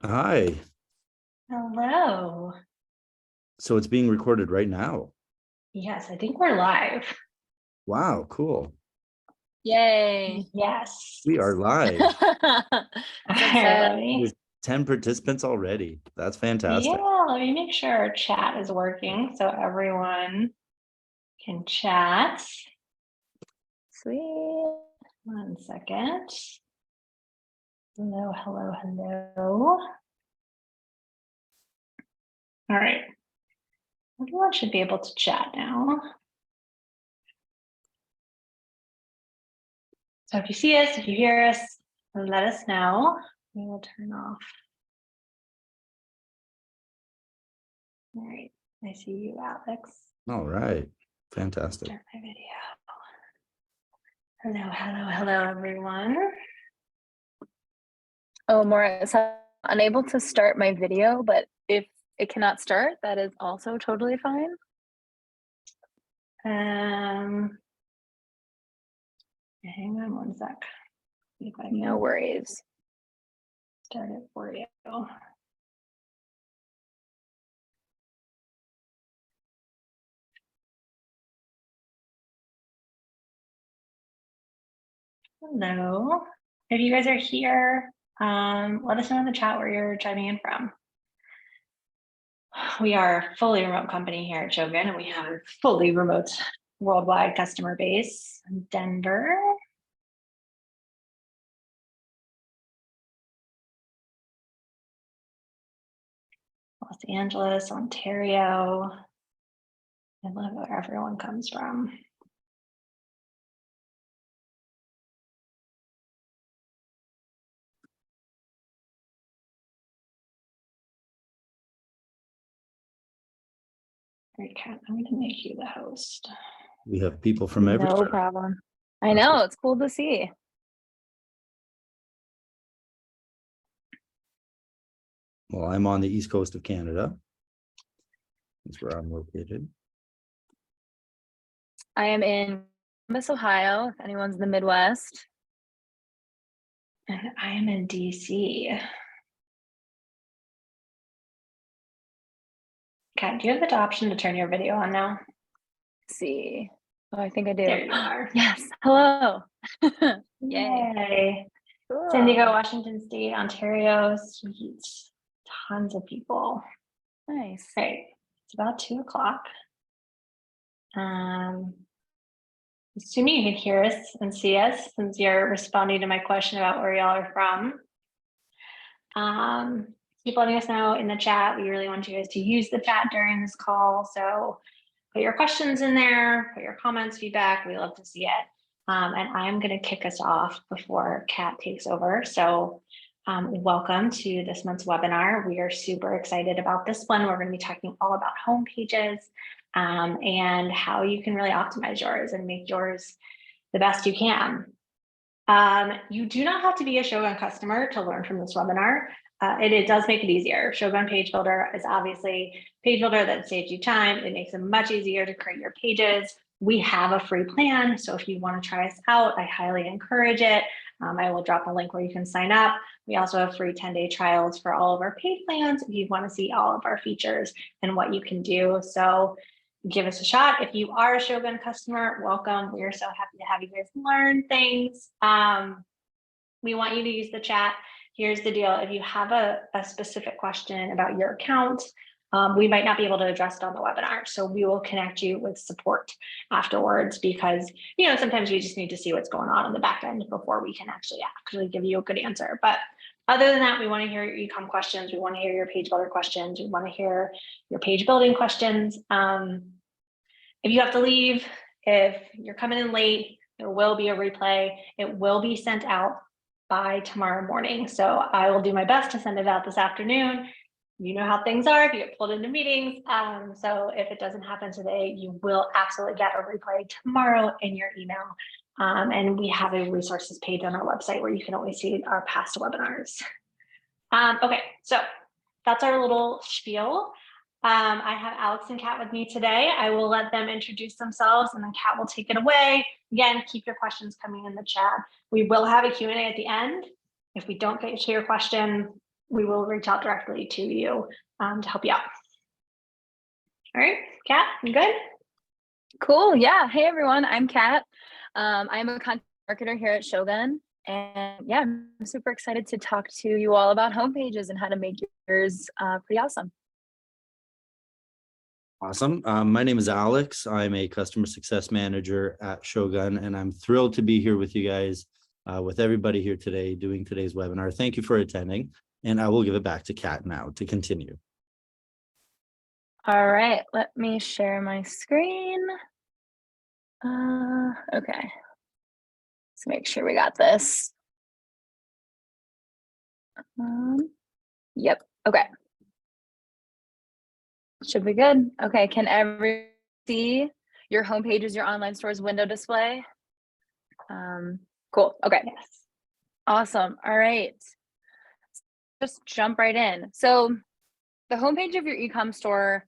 Hi. Hello. So it's being recorded right now. Yes, I think we're live. Wow, cool. Yay. Yes. We are live. Let There's me, 10 participants already. That's fantastic. yeah, let me make sure our chat is working so everyone can chat. Sweet. 1 second. Hello, hello, hello. All right. Everyone should be able to chat now. So if you see us, if you hear us, let us know. We will turn off. All right. I see you, Alex. All right. Fantastic. Start my video. Hello, hello, hello, everyone. Oh, Maura, so I'm unable to start my video, but if it cannot start, that is also totally fine. Hang on 1 sec. See if I can No worries. start it for you. Hello. If you guys are here, let us know in the chat where you're chiming in from. We are a fully remote company here at Shogun, and we have a fully remote worldwide customer base in Denver. Los Angeles, Ontario. I love where everyone comes from. Great, Kat, I'm going to make you the host. We have people from No everywhere. problem. I know, it's cool to see. Well, I'm on the East Coast of Canada. That's where I'm located. I am in Columbus, Ohio, if anyone's in the Midwest. And I am in DC. Kat, do you have the option to turn your video on now? Let's see. Oh, I think I do. There you are. Yes. Hello. Yay. Yay. Cool. San Diego, Washington State, Ontario, sweet. Tons of people. Nice. Right. It's about 2 o'clock. Assuming you can hear us and see us since you're responding to my question about where y'all are from. Keep letting us know in the chat. We really want you guys to use the chat during this call. So put your questions in there, put your comments, feedback. We love to see it. And I'm going to kick us off before Kat takes over. So welcome to this month's webinar. We are super excited about this one. We're going to be talking all about home pages and how you can really optimize yours and make yours the best you can. You do not have to be a Shogun customer to learn from this webinar. It does make it easier. Shogun Page Builder is obviously a page builder that saves you time. It makes it much easier to create your pages. We have a free plan, so if you want to try us out, I highly encourage it. I will drop a link where you can sign up. We also have free 10-day trials for all of our paid plans if you want to see all of our features and what you can do. So give us a shot. If you are a Shogun customer, welcome. We are so happy to have you guys learn things. We want you to use the chat. Here's the deal. If you have a specific question about your account, we might not be able to address it on the webinar. So we will connect you with support afterwards because, you know, sometimes we just need to see what's going on in the back end before we can actually give you a good answer. But other than that, we want to hear your e-com questions. We want to hear your page builder questions. We want to hear your page building questions. If you have to leave, if you're coming in late, there will be a replay. It will be sent out by tomorrow morning. So I will do my best to send it out this afternoon. You know how things are if you get pulled into meetings. So if it doesn't happen today, you will absolutely get a replay tomorrow in your email. And we have a resources page on our website where you can always see our past webinars. Okay, so that's our little spiel. I have Alex and Kat with me today. I will let them introduce themselves and then Kat will take it away. Again, keep your questions coming in the chat. We will have a Q&A at the end. If we don't get to your question, we will reach out directly to you to help you out. All right, Kat, you good? Cool. Yeah. Hey, everyone. I'm Kat. I'm a content marketer here at Shogun. And yeah, I'm super excited to talk to you all about homepages and how to make yours pretty awesome. Awesome. My name is Alex. I'm a customer success manager at Shogun, and I'm thrilled to be here with you guys, with everybody here today doing today's webinar. Thank you for attending, and I will give it back to Kat now to continue. All right. Let me share my screen. Okay. Let's make sure we got this. Yep. Okay. Should be good. Okay. Can everyone see your homepages, your online stores window display? Cool. Okay. Yes. Awesome. All right. Just jump right in. So the homepage of your e-com store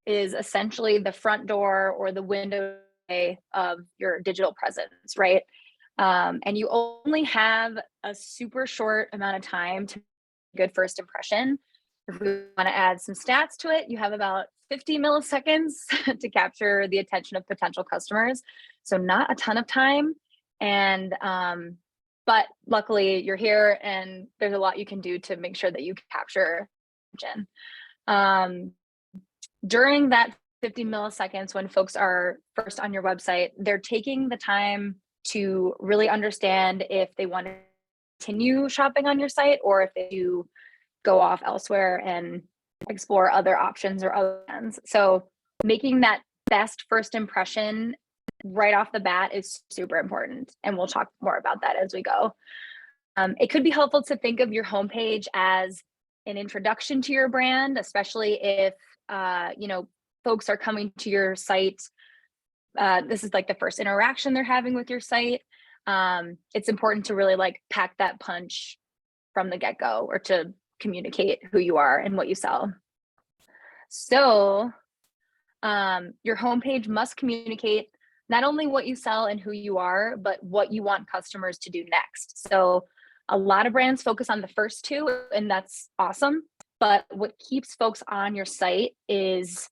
is essentially the front door or the window of your digital presence, right? And you only have a super short amount of time to good first impression. If we want to add some stats to it, you have about 50 milliseconds to capture the attention of potential customers. So not a ton of time. And but luckily you're here and there's a lot you can do to make sure that you capture attention. During that 50 milliseconds when folks are first on your website, they're taking the time to really understand if they want to continue shopping on your site or if they do go off elsewhere and explore other options or other plans. So making that best first impression right off the bat is super important. And we'll talk more about that as we go. It could be helpful to think of your homepage as an introduction to your brand, especially if folks are coming to your site. This is like the first interaction they're having with your site. It's important to really like pack that punch from the get-go or to communicate who you are and what you sell. So your homepage must communicate not only what you sell and who you are, but what you want customers to do next. So a lot of brands focus on the first two, and that's awesome. But what keeps folks on your site is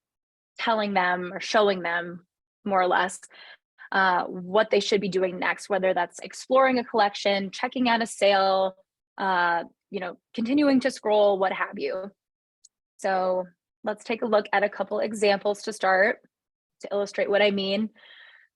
telling them or showing them more or less what they should be doing next, whether that's exploring a collection, checking out a sale, continuing to scroll, what have you. So let's take a look at a couple examples to start to illustrate what I mean.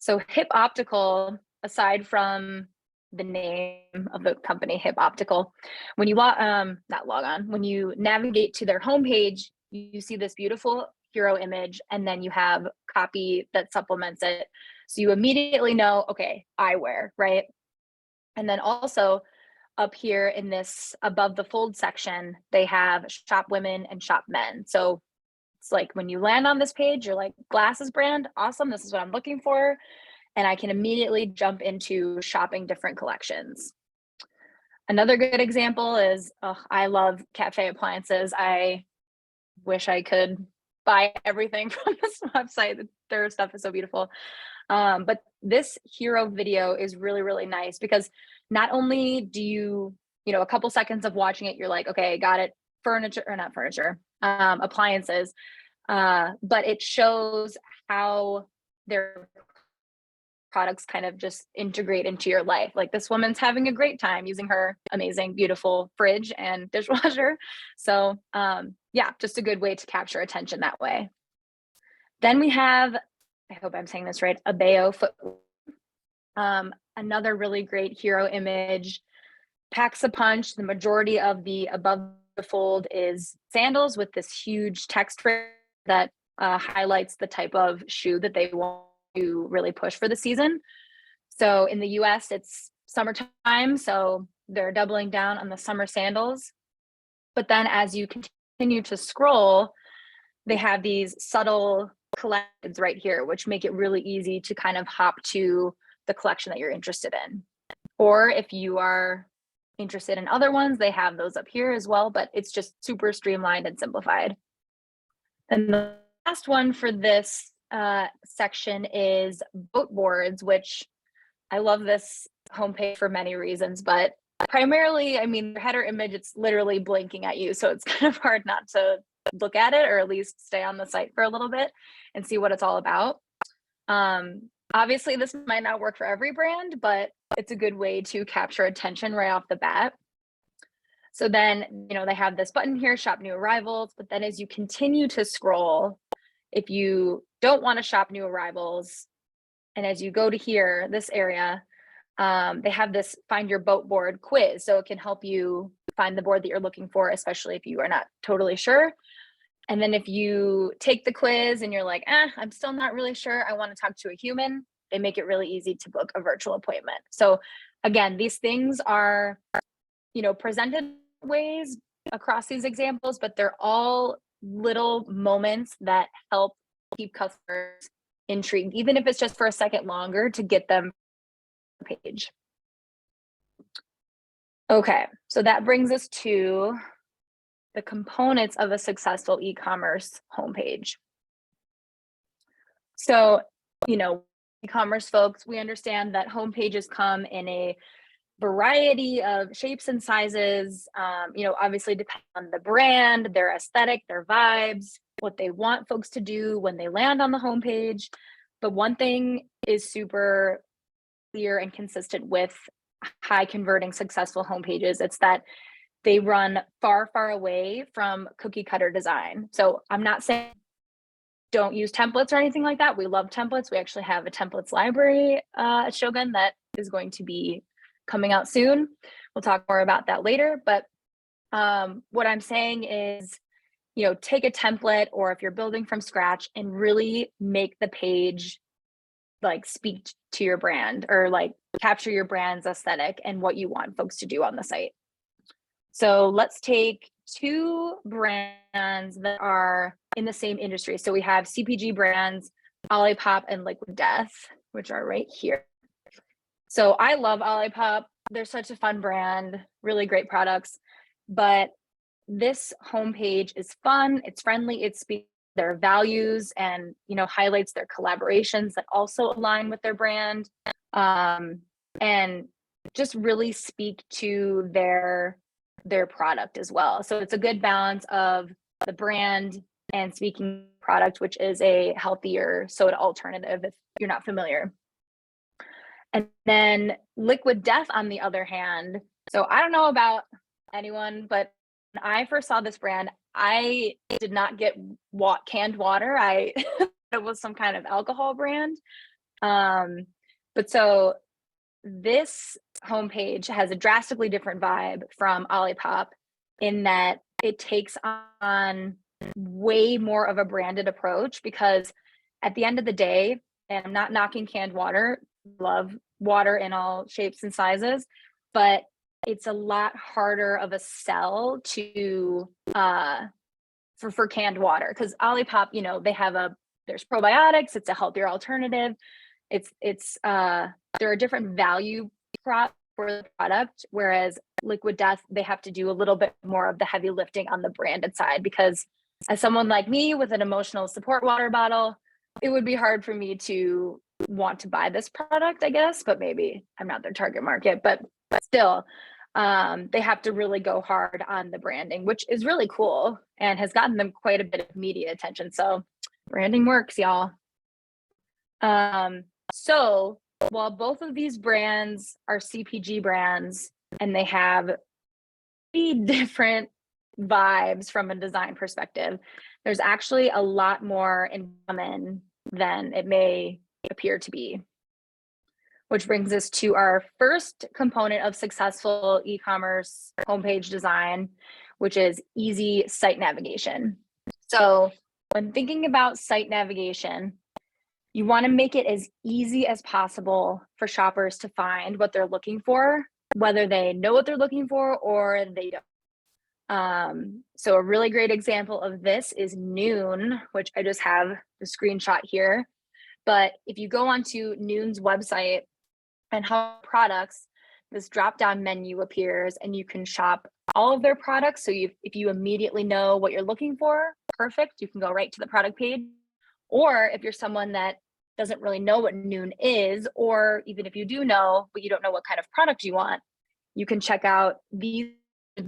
So Hip Optical, aside from the name of the company, Hip Optical, when you when you navigate to their homepage, you see this beautiful hero image, and then you have copy that supplements it. So you immediately know, okay, eyewear, right? And then also up here in this above the fold section, they have shop women and shop men. So it's like when you land on this page, you're like, glasses brand, awesome, this is what I'm looking for. And I can immediately jump into shopping different collections. Another good example is, I love cafe appliances. I wish I could buy everything from this website. Their stuff is so beautiful. But this hero video is really, really nice because not only do you, a couple seconds of watching it, you're like, okay, got it. Appliances. But it shows how their products kind of just integrate into your life. Like this woman's having a great time using her amazing, beautiful fridge and dishwasher. So yeah, just a good way to capture attention that way. Then we have, I hope I'm saying this right, Abeo footwear. Another really great hero image, packs a punch. The majority of the above the fold is sandals with this huge text that highlights the type of shoe that they want to really push for the season. So in the US, it's summertime, so they're doubling down on the summer sandals. But then as you continue to scroll, they have these subtle collections right here, which make it really easy to kind of hop to the collection that you're interested in. Or if you are interested in other ones, they have those up here as well, but it's just super streamlined and simplified. And the last one for this section is boat boards, which I love this homepage for many reasons, but primarily, I mean, the header image, it's literally blinking at you. So it's kind of hard not to look at it, or at least stay on the site for a little bit and see what it's all about. Obviously, this might not work for every brand, but it's a good way to capture attention right off the bat. So then, they have this button here, shop new arrivals, but then as you continue to scroll, if you don't want to shop new arrivals, and as you go to here, this area, they have this find your boat board quiz. So it can help you find the board that you're looking for, especially if you are not totally sure. And then if you take the quiz and you're like, I'm still not really sure, I want to talk to a human, they make it really easy to book a virtual appointment. So again, these things are, presented ways across these examples, but they're all little moments that help keep customers intrigued, even if it's just for a second longer to get them to the page. Okay, so that brings us to the components of a successful e-commerce homepage. So, e-commerce folks, we understand that homepages come in a variety of shapes and sizes, obviously depend on the brand, their aesthetic, their vibes, what they want folks to do when they land on the homepage. But one thing is super clear and consistent with high converting successful homepages. It's that they run far, far away from cookie cutter design. So I'm not saying don't use templates or anything like that. We love templates. We actually have a templates library at Shogun that is going to be coming out soon. We'll talk more about that later. But what I'm saying is, take a template, or if you're building from scratch, and really make the page like speak to your brand, or like capture your brand's aesthetic and what you want folks to do on the site. So let's take two brands that are in the same industry. So we have CPG brands, Olipop and Liquid Death, which are right here. So I love Olipop. They're such a fun brand, really great products. But this homepage is fun, it's friendly, it speaks to their values, and highlights their collaborations that also align with their brand, and just really speak to their product as well. So it's a good balance of the brand and speaking product, which is a healthier soda alternative if you're not familiar. And then Liquid Death, on the other hand, so I don't know about anyone, but when I first saw this brand, I did not get canned water. I it was some kind of alcohol brand. But so this homepage has a drastically different vibe from Olipop, in that it takes on way more of a branded approach, because at the end of the day, and I'm not knocking canned water, love water in all shapes and sizes, but it's a lot harder of a sell to for canned water, because Olipop, there's probiotics, it's a healthier alternative. There are different value prop for the product, whereas Liquid Death, they have to do a little bit more of the heavy lifting on the branded side, because as someone like me with an emotional support water bottle, it would be hard for me to want to buy this product, I guess, but maybe I'm not their target market, but still, they have to really go hard on the branding, which is really cool and has gotten them quite a bit of media attention. So branding works, y'all. So while both of these brands are CPG brands and they have pretty different vibes from a design perspective, there's actually a lot more in common than it may appear to be. Which brings us to our first component of successful e-commerce homepage design, which is easy site navigation. So when thinking about site navigation, you want to make it as easy as possible for shoppers to find what they're looking for, whether they know what they're looking for or they don't. So a really great example of this is Noon, which I just have the screenshot here. But if you go onto Noon's website and Hub Products, this drop-down menu appears and you can shop all of their products. So if you immediately know what you're looking for, perfect, you can go right to the product page. Or if you're someone that doesn't really know what Noon is, or even if you do know, but you don't know what kind of product you want, you can check out these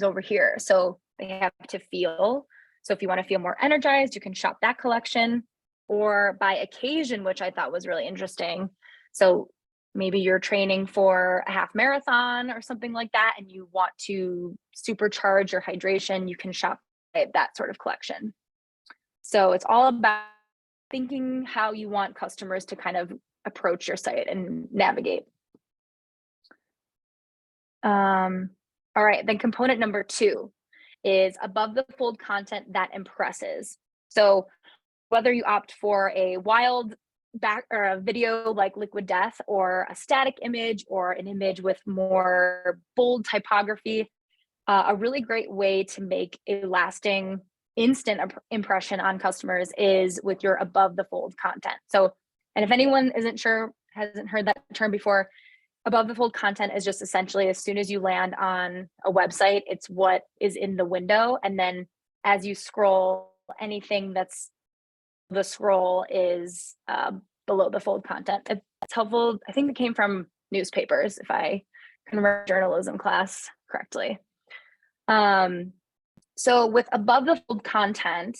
over here. So they have to feel. So if you want to feel more energized, you can shop that collection, or by occasion, which I thought was really interesting. So maybe you're training for a half marathon or something like that, and you want to supercharge your hydration, you can shop that sort of collection. So it's all about thinking how you want customers to kind of approach your site and navigate. All right, then component number 2 is above the fold content that impresses. So whether you opt for a wild back or a video like Liquid Death, or a static image, or an image with more bold typography, a really great way to make a lasting instant impression on customers is with your above the fold content. So, and if anyone hasn't heard that term before, above the fold content is just essentially as soon as you land on a website, it's what is in the window. And then as you scroll, anything that's the scroll is below the fold content. It's helpful. I think it came from newspapers, if I can remember journalism class correctly. So with above the fold content,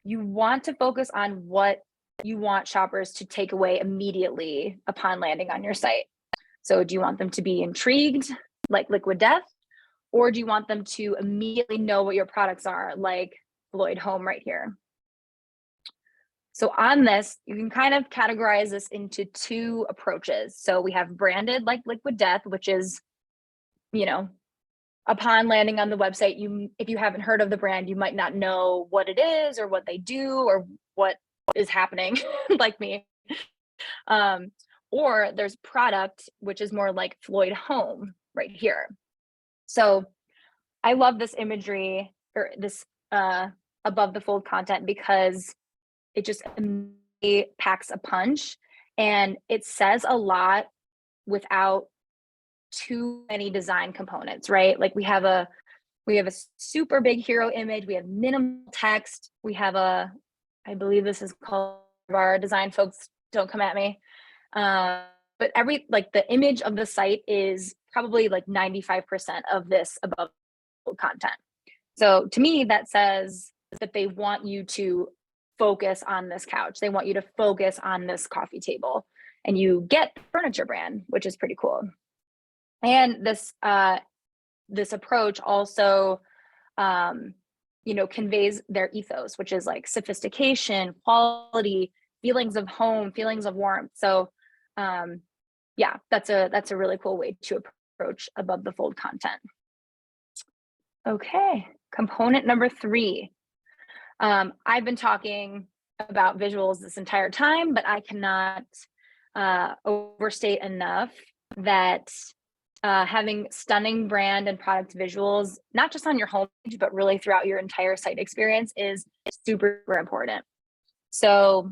you want to focus on what you want shoppers to take away immediately upon landing on your site. So do you want them to be intrigued, like Liquid Death, or do you want them to immediately know what your products are, like Lloyd Home right here? So on this, you can kind of categorize this into 2 approaches. So we have branded, like Liquid Death, which is, you know, upon landing on the website, if you haven't heard of the brand, you might not know what it is or what they do or what is happening, like me. Or there's product, which is more like Floyd Home right here. So I love this imagery, or this above the fold content, because it just packs a punch, and it says a lot without too many design components, right? Like we have a super big hero image, we have minimal text, we have I believe this is called, our design folks, don't come at me. But the image of the site is probably like 95% of this above content. So to me, that says that they want you to focus on this couch. They want you to focus on this coffee table, and you get the furniture brand, which is pretty cool. And this approach also, conveys their ethos, which is like sophistication, quality, feelings of home, feelings of warmth. So, yeah, that's a really cool way to approach above the fold content. Okay, component number 3. I've been talking about visuals this entire time, but I cannot overstate enough that having stunning brand and product visuals, not just on your homepage, but really throughout your entire site experience, is super important. So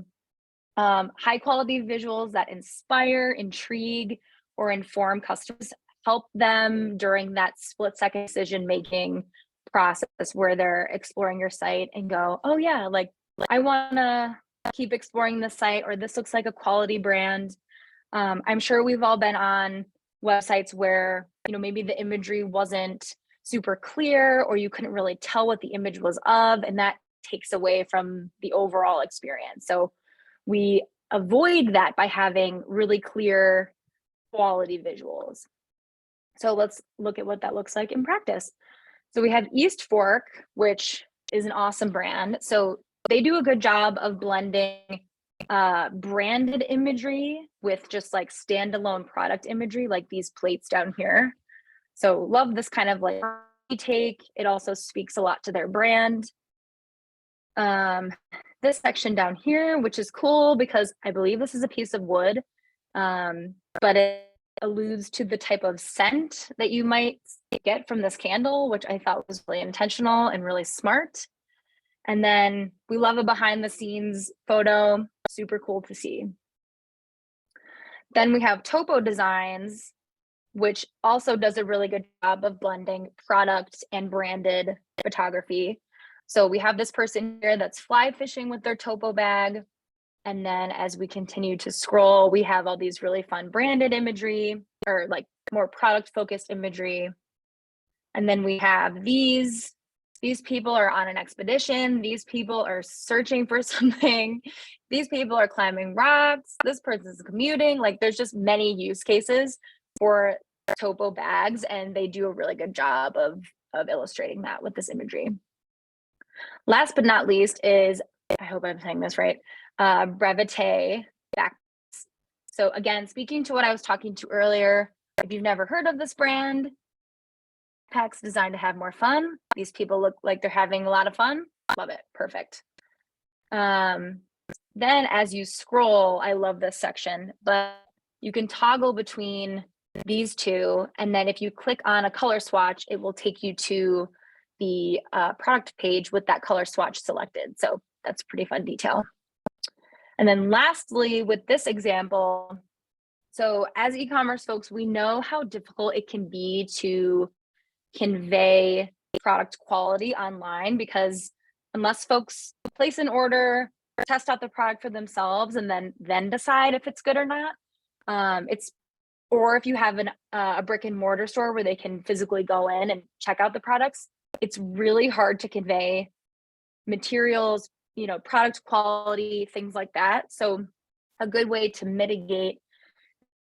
high quality visuals that inspire, intrigue, or inform customers help them during that split-second decision-making process where they're exploring your site and go, oh yeah, like I want to keep exploring this site, or this looks like a quality brand. I'm sure we've all been on websites where, maybe the imagery wasn't super clear, or you couldn't really tell what the image was of, and that takes away from the overall experience. So we avoid that by having really clear quality visuals. So let's look at what that looks like in practice. So we have East Fork, which is an awesome brand. So they do a good job of blending branded imagery with just like standalone product imagery, like these plates down here. So love this kind of like take. It also speaks a lot to their brand. This section down here, which is cool because I believe this is a piece of wood, but it alludes to the type of scent that you might get from this candle, which I thought was really intentional and really smart. And then we love a behind the scenes photo, super cool to see. Then we have Topo Designs, which also does a really good job of blending product and branded photography. So we have this person here that's fly fishing with their Topo bag. And then as we continue to scroll, we have all these really fun branded imagery, or like more product focused imagery. And then we have these people are on an expedition. These people are searching for something. These people are climbing rocks. This person's commuting. Like there's just many use cases for topo bags, and they do a really good job of illustrating that with this imagery. Last but not least is, I hope I'm saying this right, brevete backpacks. So again, speaking to what I was talking to earlier, if you've never heard of this brand, backpacks designed to have more fun. These people look like they're having a lot of fun. Love it. Perfect. Then as you scroll, I love this section, but you can toggle between these two. And then if you click on a color swatch, it will take you to the product page with that color swatch selected. So that's a pretty fun detail. And then lastly, with this example, so as e-commerce folks, we know how difficult it can be to convey product quality online, because unless folks place an order, test out the product for themselves, and then decide if it's good or not, or if you have a brick and mortar store where they can physically go in and check out the products, it's really hard to convey materials, product quality, things like that. So a good way to mitigate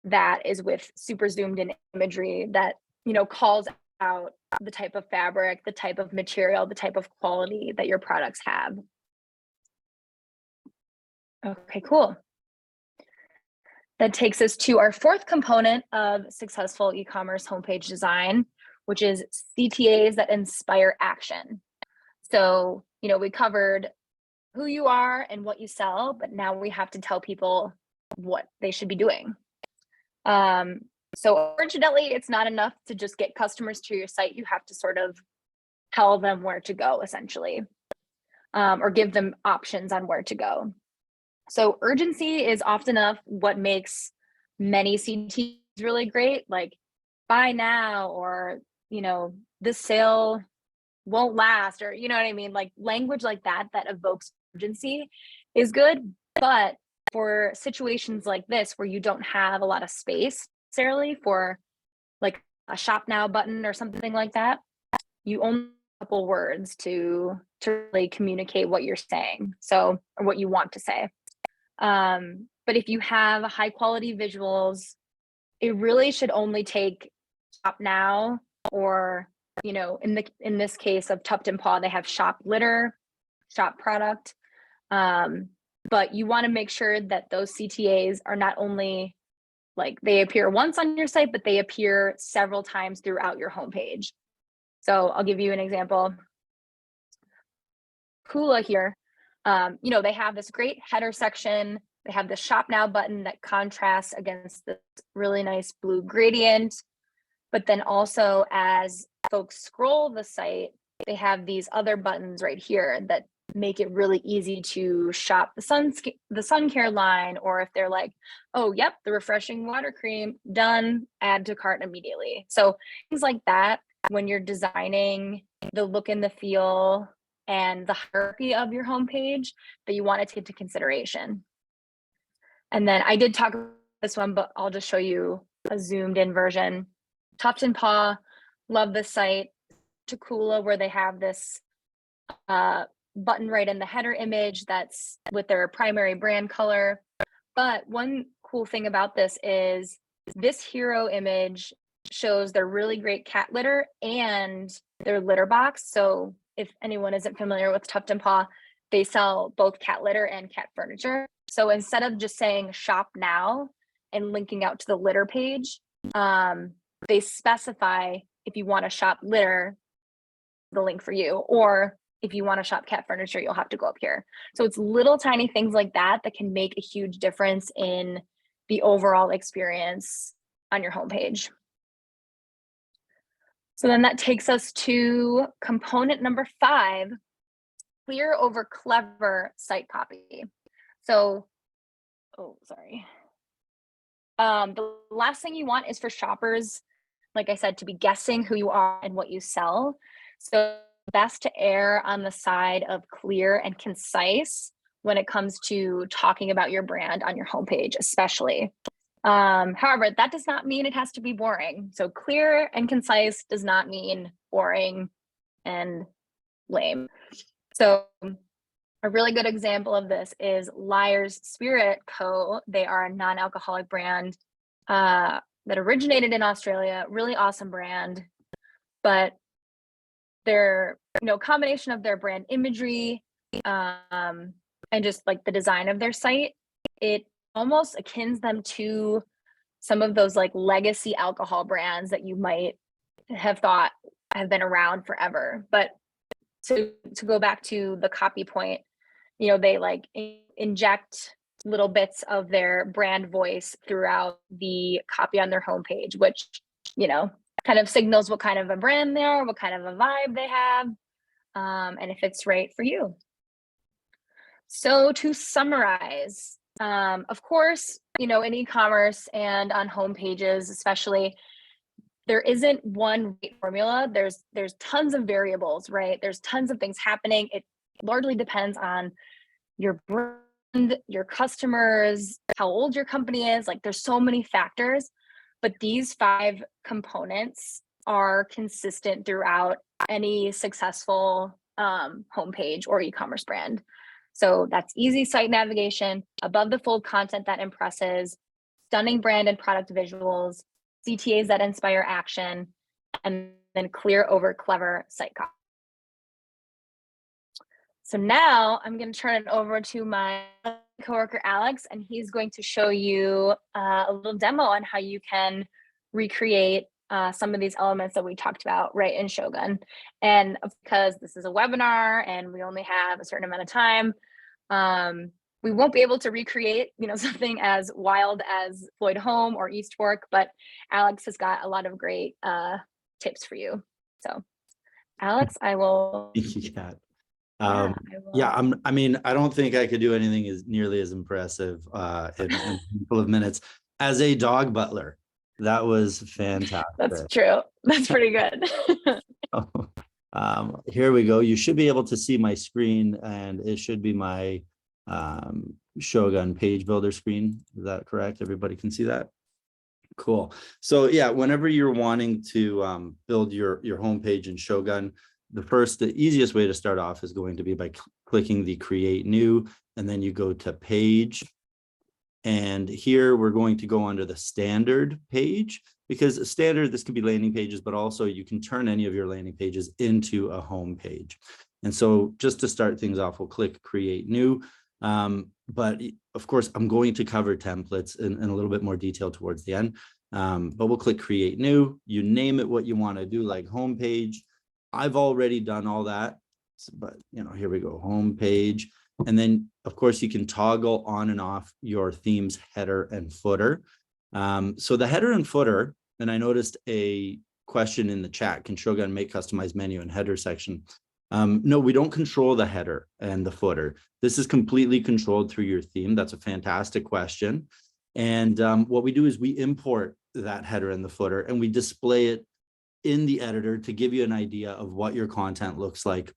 that is with super zoomed in imagery that, calls out the type of fabric, the type of material, the type of quality that your products have. Okay, cool. That takes us to our fourth component of successful e-commerce homepage design, which is CTAs that inspire action. So, we covered who you are and what you sell, but now we have to tell people what they should be doing. So unfortunately, it's not enough to just get customers to your site. You have to sort of tell them where to go, essentially, or give them options on where to go. So urgency is often enough what makes many CTs really great, like buy now, or, this sale won't last, or, you know what I mean? Like language like that evokes urgency is good. But for situations like this, where you don't have a lot of space necessarily for like a shop now button or something like that, you only have a couple words to really communicate what you're saying, or what you want to say. But if you have high quality visuals, it really should only take shop now, or, in this case of Tuft and Paw, they have shop litter, shop product. But you want to make sure that those CTAs are not only like they appear once on your site, but they appear several times throughout your homepage. So I'll give you an example. Kula here, they have this great header section. They have the shop now button that contrasts against this really nice blue gradient. But then also as folks scroll the site, they have these other buttons right here that make it really easy to shop the sun care line, or if they're like, oh, yep, the refreshing water cream, done, add to cart immediately. So things like that, when you're designing the look and the feel and the hierarchy of your homepage, that you want to take into consideration. And then I did talk about this one, but I'll just show you a zoomed in version. Tuft and Paw, love this site. Takula, where they have this button right in the header image that's with their primary brand color. But one cool thing about this is this hero image shows their really great cat litter and their litter box. So if anyone isn't familiar with Tuft and Paw, they sell both cat litter and cat furniture. So instead of just saying shop now and linking out to the litter page, they specify if you want to shop litter, the link for you, or if you want to shop cat furniture, you'll have to go up here. So it's little tiny things like that that can make a huge difference in the overall experience on your homepage. So then that takes us to component number 5, clear over clever site copy. So, the last thing you want is for shoppers, like I said, to be guessing who you are and what you sell. So best to err on the side of clear and concise when it comes to talking about your brand on your homepage, especially. However, that does not mean it has to be boring. So clear and concise does not mean boring and lame. So a really good example of this is Liar's Spirit Co. They are a non-alcoholic brand that originated in Australia, really awesome brand, but their combination of their brand imagery and just like the design of their site, it almost akins them to some of those like legacy alcohol brands that you might have thought have been around forever. But to go back to the copy point, they like inject little bits of their brand voice throughout the copy on their homepage, which, kind of signals what kind of a brand they are, what kind of a vibe they have, and if it's right for you. So to summarize, of course, in e-commerce and on homepages, especially, there isn't one formula. There's tons of variables, right? There's tons of things happening. It largely depends on your brand, your customers, how old your company is. Like there's so many factors, but these 5 components are consistent throughout any successful homepage or e-commerce brand. So that's easy site navigation, above the fold content that impresses, stunning brand and product visuals, CTAs that inspire action, and then clear over clever site copy. So now I'm going to turn it over to my coworker, Alex, and he's going to show you a little demo on how you can recreate some of these elements that we talked about right in Shogun. And because this is a webinar and we only have a certain amount of time, we won't be able to recreate, something as wild as Floyd Home or East Fork, but Alex has got a lot of great tips for you. So Alex, I will. Thank you, Kat. I don't think I could do anything as nearly as impressive in a couple of minutes as a dog butler. That was fantastic. That's true. That's pretty good. Here we go. You should be able to see my screen, and it should be my Shogun page builder screen. Is that correct? Everybody can see that? Cool. So yeah, whenever you're wanting to build your homepage in Shogun, the easiest way to start off is going to be by clicking the create new, and then you go to page. And here we're going to go under the standard page, because standard, this could be landing pages, but also you can turn any of your landing pages into a home page. And so just to start things off, we'll click create new. But of course, I'm going to cover templates in a little bit more detail towards the end. But we'll click create new. You name it what you want to do, like homepage. I've already done all that, but here we go, homepage. And then of course you can toggle on and off your theme's header and footer. So the header and footer, and I noticed a question in the chat, can Shogun make customized menu and header section? No, we don't control the header and the footer. This is completely controlled through your theme. That's a fantastic question. And what we do is we import that header and the footer, and we display it in the editor to give you an idea of what your content looks like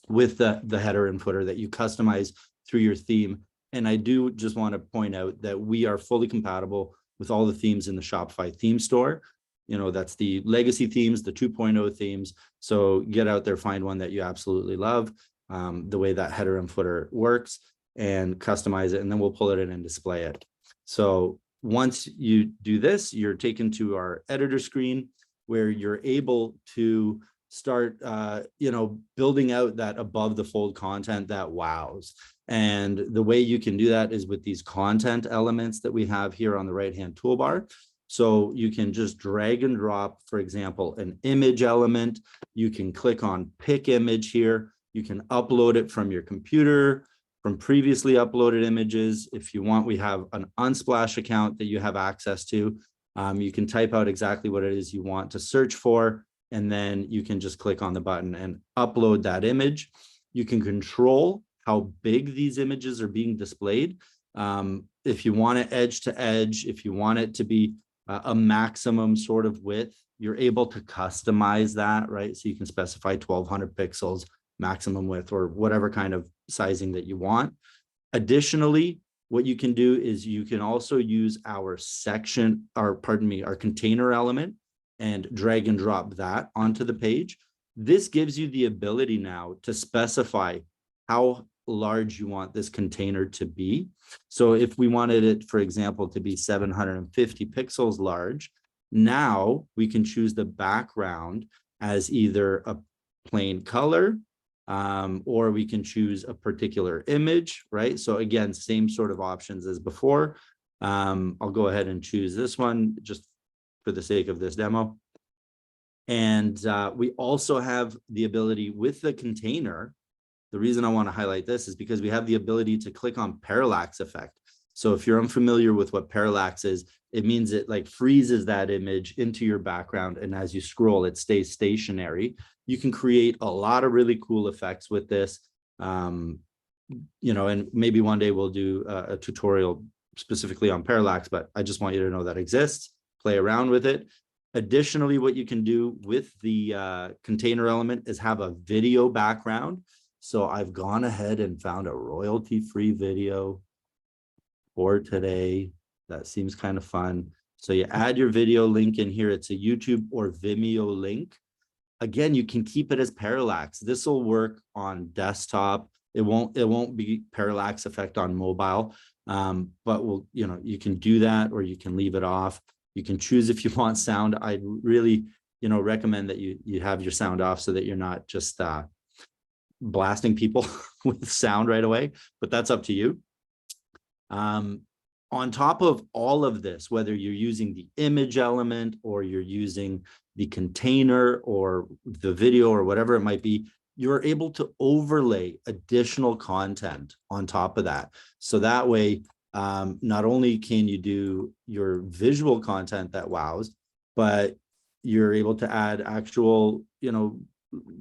with the header and footer that you customize through your theme. And I do just want to point out that we are fully compatible with all the themes in the Shopify theme store. That's the legacy themes, the 2.0 themes. So get out there, find one that you absolutely love, the way that header and footer works, and customize it, and then we'll pull it in and display it. So once you do this, you're taken to our editor screen, where you're able to start, building out that above the fold content that wows. And the way you can do that is with these content elements that we have here on the right-hand toolbar. So you can just drag and drop, for example, an image element. You can click on pick image here. You can upload it from your computer, from previously uploaded images. If you want, we have an Unsplash account that you have access to. You can type out exactly what it is you want to search for, and then you can just click on the button and upload that image. You can control how big these images are being displayed. If you want it edge to edge, if you want it to be a maximum sort of width, you're able to customize that, right? So you can specify 1200 pixels maximum width, or whatever kind of sizing that you want. Additionally, what you can do is you can also use our our container element and drag and drop that onto the page. This gives you the ability now to specify how large you want this container to be. So if we wanted it, for example, to be 750 pixels large, now we can choose the background as either a plain color, or we can choose a particular image, right? So again, same sort of options as before. I'll go ahead and choose this one just for the sake of this demo. And we also have the ability with the container. The reason I want to highlight this is because we have the ability to click on parallax effect. So if you're unfamiliar with what parallax is, it means it like freezes that image into your background. And as you scroll, it stays stationary. You can create a lot of really cool effects with this. And maybe one day we'll do a tutorial specifically on parallax, but I just want you to know that exists, play around with it. Additionally, what you can do with the container element is have a video background. So I've gone ahead and found a royalty-free video for today. That seems kind of fun. So you add your video link in here. It's a YouTube or Vimeo link. Again, you can keep it as parallax. This will work on desktop. It won't be parallax effect on mobile, but you can do that, or you can leave it off. You can choose if you want sound. I'd really, recommend that you have your sound off so that you're not just blasting people with sound right away, but that's up to you. On top of all of this, whether you're using the image element or you're using the container or the video or whatever it might be, you're able to overlay additional content on top of that. So that way, not only can you do your visual content that wows, but you're able to add actual,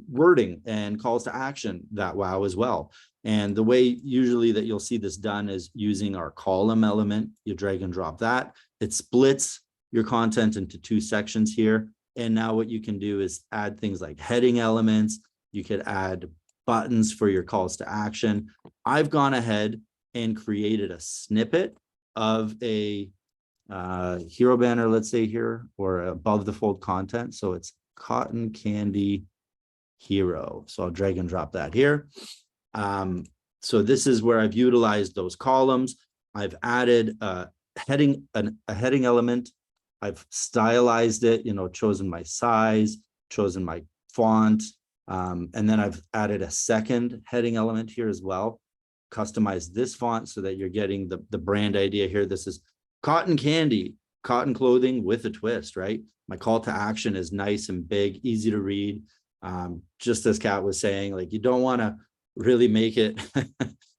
wording and calls to action that wow as well. And the way usually that you'll see this done is using our column element. You drag and drop that. It splits your content into two sections here. And now what you can do is add things like heading elements. You could add buttons for your calls to action. I've gone ahead and created a snippet of a hero banner, let's say here, or above the fold content. So it's cotton candy hero. So I'll drag and drop that here. So this is where I've utilized those columns. I've added a heading element. I've stylized it, chosen my size, chosen my font, and then I've added a second heading element here as well. Customize this font so that you're getting the brand idea here. This is cotton candy, cotton clothing with a twist, right? My call to action is nice and big, easy to read. Just as Kat was saying, like, you don't want to really make it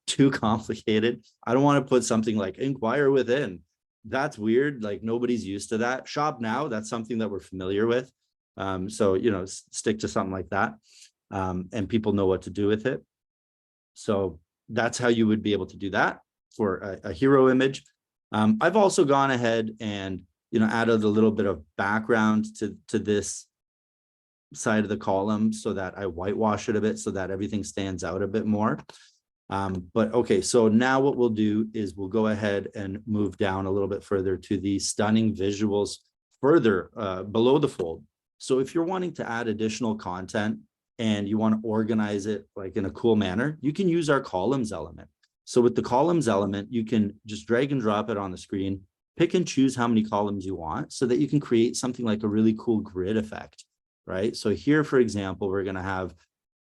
too complicated. I don't want to put something like inquire within. That's weird. Like, nobody's used to that. Shop now, that's something that we're familiar with. So, stick to something like that. And people know what to do with it. So that's how you would be able to do that for a hero image. I've also gone ahead and, added a little bit of background to this side of the column so that I whitewash it a bit so that everything stands out a bit more. But okay, so now what we'll do is we'll go ahead and move down a little bit further to the stunning visuals further below the fold. So if you're wanting to add additional content and you want to organize it like in a cool manner, you can use our columns element. So with the columns element, you can just drag and drop it on the screen, pick and choose how many columns you want so that you can create something like a really cool grid effect, right? So here, for example, we're going to have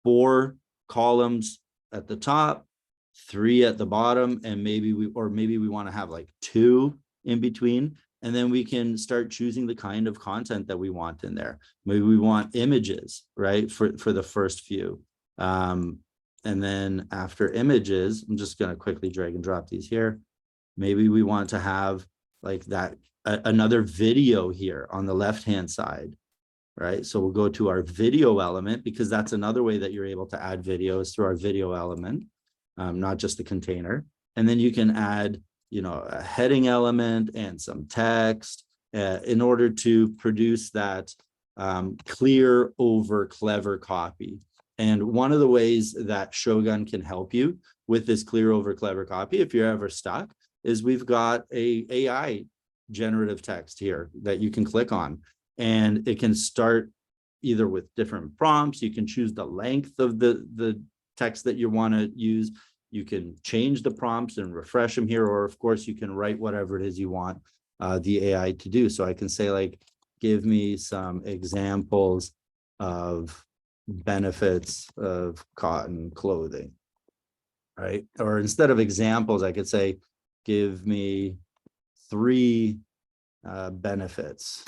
4 columns at the top, 3 at the bottom, and maybe we want to have like 2 in between. And then we can start choosing the kind of content that we want in there. Maybe we want images, right? For the first few. And then after images, I'm just going to quickly drag and drop these here. Maybe we want to have like that, another video here on the left-hand side, right? So we'll go to our video element because that's another way that you're able to add videos through our video element, not just the container. And then you can add, a heading element and some text in order to produce that clear over clever copy. And one of the ways that Shogun can help you with this clear over clever copy, if you're ever stuck, is we've got a AI generative text here that you can click on, and it can start either with different prompts. You can choose the length of the text that you want to use. You can change the prompts and refresh them here, or of course you can write whatever it is you want the AI to do. So I can say, like, give me some examples of benefits of cotton clothing, right? Or instead of examples, I could say, give me 3 benefits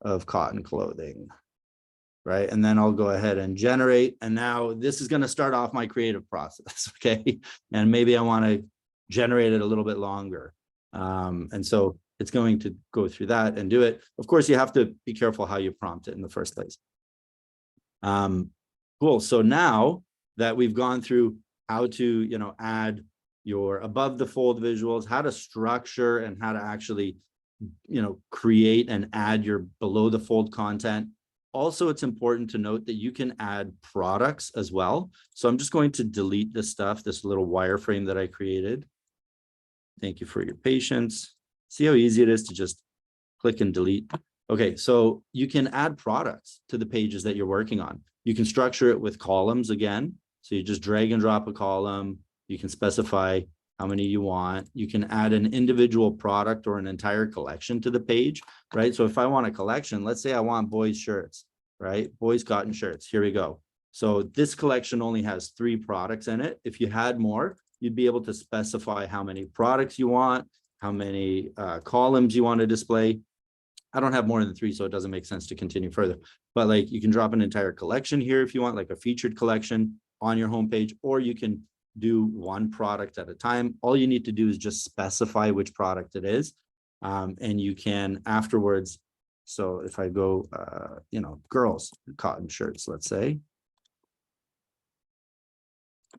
of cotton clothing, right? And then I'll go ahead and generate. And now this is going to start off my creative process, okay? And maybe I want to generate it a little bit longer. And so it's going to go through that and do it. Of course, you have to be careful how you prompt it in the first place. Cool. So now that we've gone through how to, add your above the fold visuals, how to structure and how to actually, create and add your below the fold content. Also, it's important to note that you can add products as well. So I'm just going to delete this stuff, this little wireframe that I created. Thank you for your patience. See how easy it is to just click and delete. Okay, so you can add products to the pages that you're working on. You can structure it with columns again. So you just drag and drop a column. You can specify how many you want. You can add an individual product or an entire collection to the page, right? So if I want a collection, let's say I want boys shirts, right? Boys cotton shirts, here we go. So this collection only has 3 products in it. If you had more, you'd be able to specify how many products you want, how many columns you want to display. I don't have more than 3, so it doesn't make sense to continue further. But like, you can drop an entire collection here if you want, like a featured collection on your homepage, or you can do one product at a time. All you need to do is just specify which product it is. And you can afterwards. So if I go, girls cotton shirts, let's say.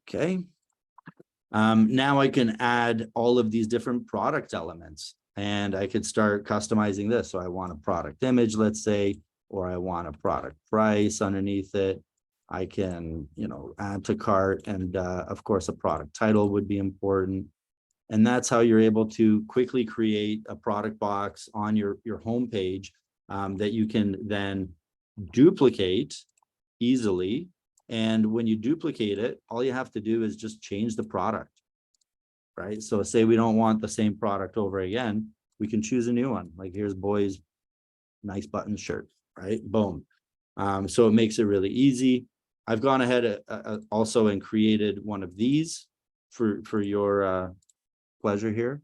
Okay. Now I can add all of these different product elements, and I could start customizing this. So I want a product image, let's say, or I want a product price underneath it. I can, add to cart, and of course, a product title would be important. And that's how you're able to quickly create a product box on your homepage that you can then duplicate easily. And when you duplicate it, all you have to do is just change the product, right? So say we don't want the same product over again, we can choose a new one. Like, here's boys, nice button shirt, right? Boom. So it makes it really easy. I've gone ahead also and created one of these for your pleasure here.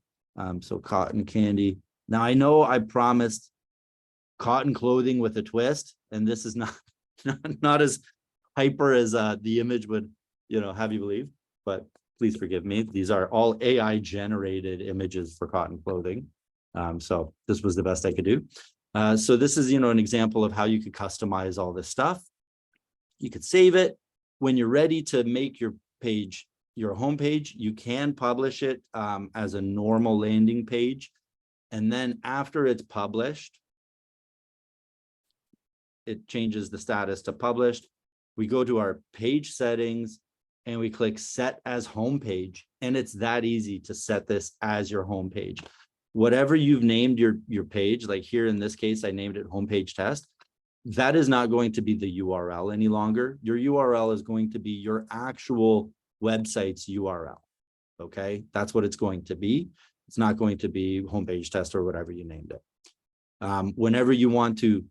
So cotton candy. Now I know I promised cotton clothing with a twist, and this is not as hyper as the image would, have you believe, but please forgive me. These are all AI generated images for cotton clothing. So this was the best I could do. So this is, an example of how you could customize all this stuff. You could save it. When you're ready to make your page, your homepage, you can publish it as a normal landing page. And then after it's published, it changes the status to published. We go to our page settings and we click set as homepage. And it's that easy to set this as your homepage. Whatever you've named your page, like here in this case, I named it homepage test. That is not going to be the URL any longer. Your URL is going to be your actual website's URL. Okay, that's what it's going to be. It's not going to be homepage test or whatever you named it. Whenever you want to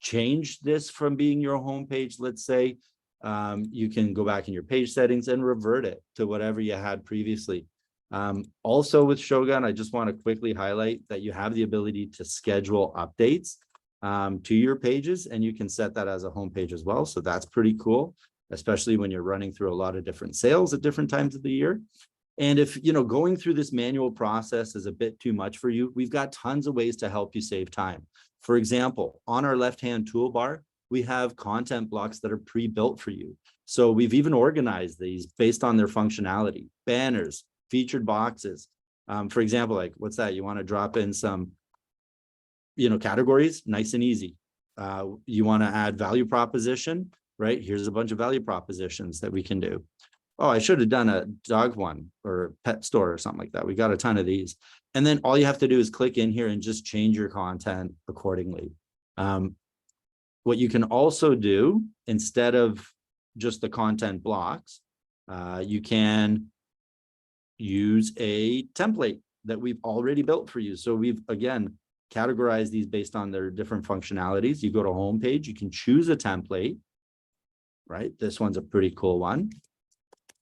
change this from being your homepage, let's say, you can go back in your page settings and revert it to whatever you had previously. Also with Shogun, I just want to quickly highlight that you have the ability to schedule updates to your pages, and you can set that as a homepage as well. So that's pretty cool, especially when you're running through a lot of different sales at different times of the year. And if, going through this manual process is a bit too much for you, we've got tons of ways to help you save time. For example, on our left-hand toolbar, we have content blocks that are pre-built for you. So we've even organized these based on their functionality, banners, featured boxes. For example, like, what's that? You want to drop in some, categories, nice and easy. You want to add value proposition, right? Here's a bunch of value propositions that we can do. oh, I should have done a dog one or a pet store or something like that. We got a ton of these. And then all you have to do is click in here and just change your content accordingly. What you can also do, instead of just the content blocks, you can use a template that we've already built for you. So we've, again, categorized these based on their different functionalities. You go to homepage, you can choose a template, right? This one's a pretty cool one.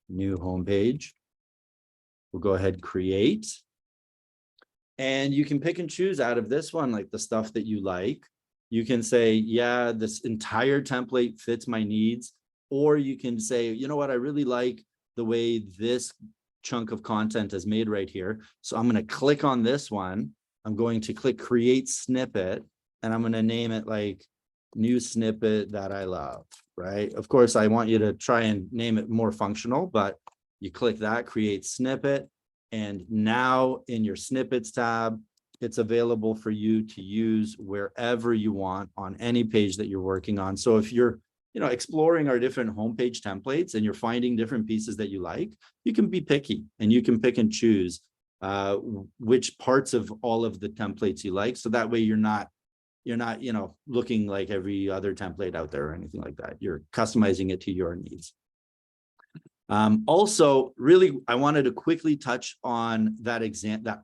New homepage. We'll go ahead, create. And you can pick and choose out of this one, like the stuff that you like. You can say, yeah, this entire template fits my needs. Or you can say, you know what, I really like the way this chunk of content is made right here. So I'm going to click on this one. I'm going to click create snippet, and I'm going to name it like new snippet that I love, right? Of course, I want you to try and name it more functional, but you click that, create snippet. And now in your snippets tab, it's available for you to use wherever you want on any page that you're working on. So if you're, exploring our different homepage templates and you're finding different pieces that you like, you can be picky and you can pick and choose which parts of all of the templates you like. So that way you're not, looking like every other template out there or anything like that. You're customizing it to your needs. Also, really, I wanted to quickly touch on that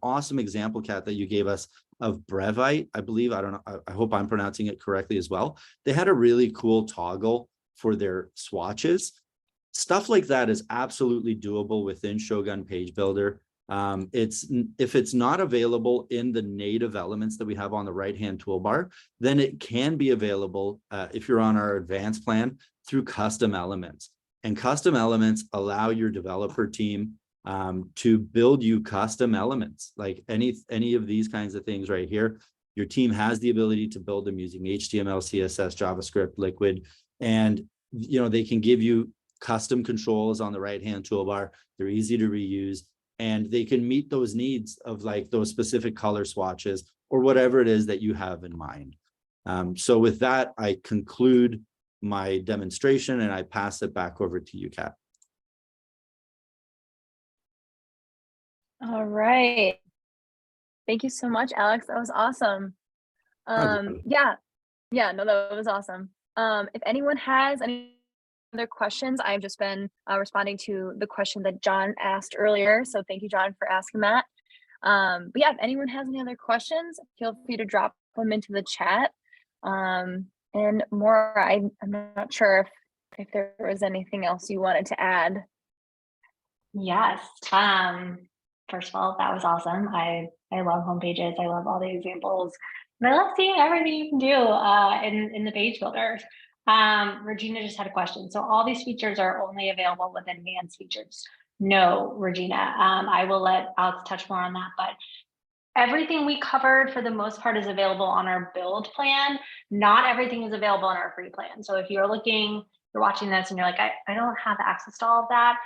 awesome example, Kat, that you gave us of Brevite, I believe. I don't know. I hope I'm pronouncing it correctly as well. They had a really cool toggle for their swatches. Stuff like that is absolutely doable within Shogun Page Builder. If it's not available in the native elements that we have on the right-hand toolbar, then it can be available if you're on our advanced plan through custom elements. And custom elements allow your developer team to build you custom elements, like any of these kinds of things right here. Your team has the ability to build them using HTML, CSS, JavaScript, Liquid, and they can give you custom controls on the right-hand toolbar. They're easy to reuse, and they can meet those needs of like those specific color swatches or whatever it is that you have in mind. So with that, I conclude my demonstration and I pass it back over to you, Kat. All right. Thank you so much, Alex. That was awesome. Yeah, no, that was awesome. If anyone has any other questions, I've just been responding to the question that John asked earlier. So thank you, John, for asking that. But yeah, if anyone has any other questions, feel free to drop them into the chat. And more, I'm not sure if there was anything else you wanted to add. Yes. First of all, that was awesome. I love home pages. I love all the examples. And I love seeing everything you can do in the page builder. Regina just had a question. So all these features are only available with advanced features? No, Regina. I will let Alex touch more on that, but everything we covered for the most part is available on our build plan. Not everything is available on our free plan. So if you're watching this and you're like, I don't have access to all of that,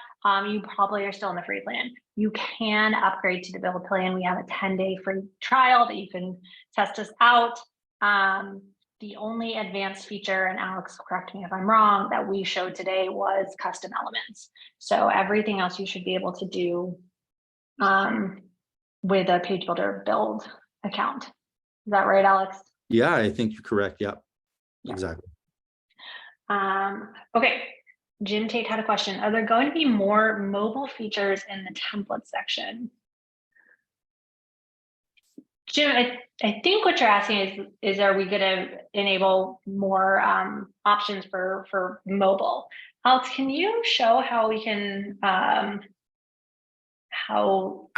you probably are still in the free plan. You can upgrade to the build plan. We have a 10-day free trial that you can test us out. The only advanced feature, and Alex, correct me if I'm wrong, that we showed today was custom elements. So everything else you should be able to do with a page builder build account. Is that right, Alex? Yeah, I think you're correct. Yep. Yeah. Exactly. Okay. Jim Tate had a question. Are there going to be more mobile features in the template section? Jim, I think what you're asking is are we going to enable more options for mobile? Alex, can you show how we can how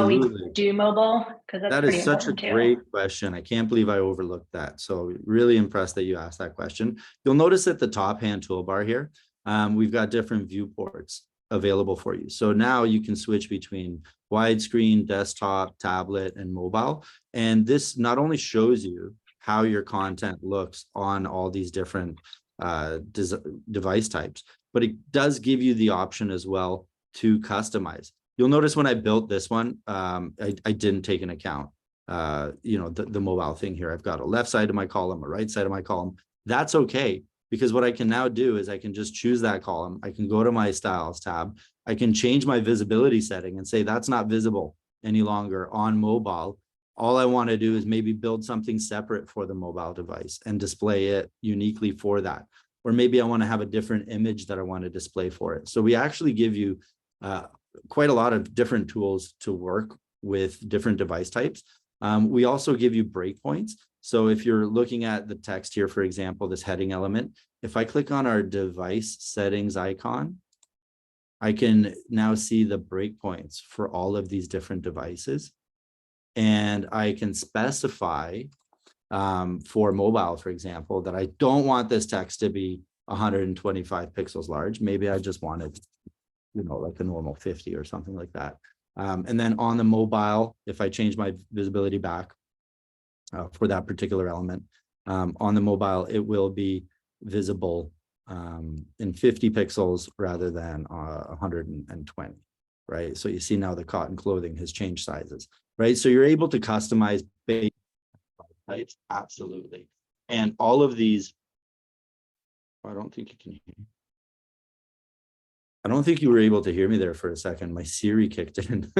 we do mobile? Because that is such a great question. I can't believe I overlooked that. So really impressed that you asked that question. You'll notice at the top hand toolbar here, we've got different viewports available for you. So now you can switch between widescreen, desktop, tablet, and mobile. And this not only shows you how your content looks on all these different device types, but it does give you the option as well to customize. You'll notice when I built this one, I didn't take into account, the mobile thing here. I've got a left side of my column, a right side of my column. That's okay, because what I can now do is I can just choose that column. I can go to my styles tab. I can change my visibility setting and say that's not visible any longer on mobile. All I want to do is maybe build something separate for the mobile device and display it uniquely for that. Or maybe I want to have a different image that I want to display for it. So we actually give you quite a lot of different tools to work with different device types. We also give you breakpoints. So if you're looking at the text here, for example, this heading element, if I click on our device settings icon, I can now see the breakpoints for all of these different devices. And I can specify for mobile, for example, that I don't want this text to be 125 pixels large. Maybe I just wanted, like a normal 50 or something like that. And then on the mobile, if I change my visibility back for that particular element, on the mobile, it will be visible in 50 pixels rather than 120, right? So you see now the cotton clothing has changed sizes, right? So you're able to customize base types, absolutely. And all of these, I don't think you can hear me. I don't think you were able to hear me there for a second. My Siri kicked in.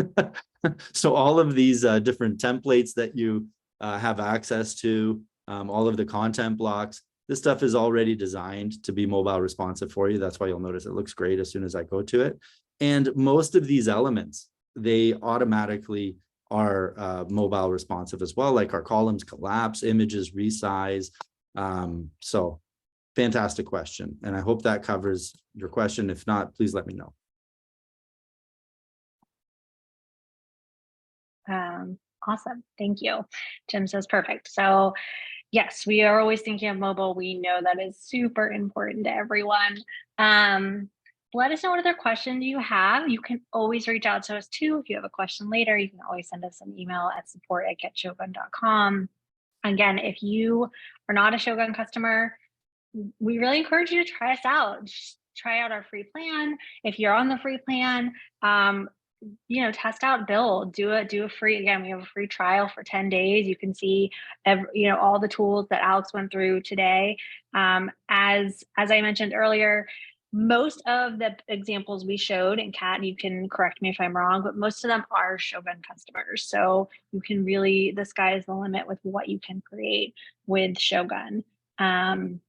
So all of these different templates that you have access to, all of the content blocks, this stuff is already designed to be mobile responsive for you. That's why you'll notice it looks great as soon as I go to it. And most of these elements, they automatically are mobile responsive as well, like our columns collapse, images resize. So fantastic question. And I hope that covers your question. If not, please let me know. Awesome. Thank you. Tim says perfect. So yes, we are always thinking of mobile. We know that is super important to everyone. Let us know what other questions you have. You can always reach out to us too. If you have a question later, you can always send us an email at support@getshogun.com. Again, if you are not a Shogun customer, we really encourage you to try us out. Just try out our free plan. If you're on the free plan, test out Build, do a free, again, we have a free trial for 10 days. You can see all the tools that Alex went through today. As I mentioned earlier, most of the examples we showed, and Kat, you can correct me if I'm wrong, but most of them are Shogun customers. So you can really, the sky is the limit with what you can create with Shogun. And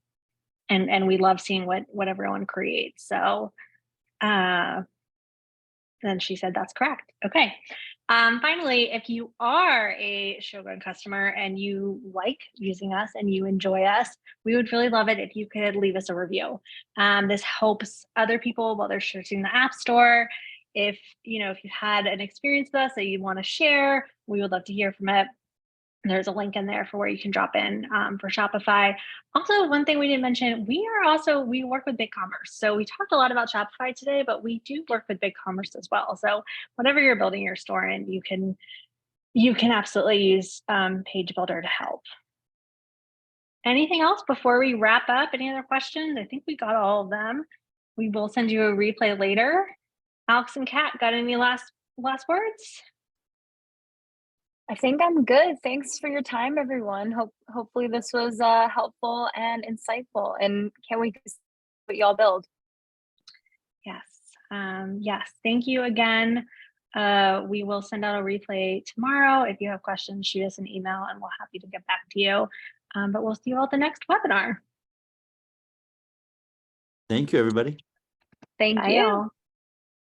we love seeing what everyone creates. So then she said, that's correct. Okay. Finally, if you are a Shogun customer and you like using us and you enjoy us, we would really love it if you could leave us a review. This helps other people while they're searching the App Store. If you've had an experience with us that you want to share, we would love to hear from it. There's a link in there for where you can drop in for Shopify. Also, one thing we didn't mention, we work with BigCommerce. So we talked a lot about Shopify today, but we do work with BigCommerce as well. So whatever you're building your store in, you can absolutely use Page Builder to help. Anything else before we wrap up? Any other questions? I think we got all of them. We will send you a replay later. Alex and Kat, got any last words? I think I'm good. Thanks for your time, everyone. Hopefully this was helpful and insightful, and can't wait to see what y'all build. Yes. Yes. Thank you again. We will send out a replay tomorrow. If you have questions, shoot us an email and we'll be happy to get back to you. But we'll see you all at the next webinar. Thank you, everybody. Thank Bye, you. y'all.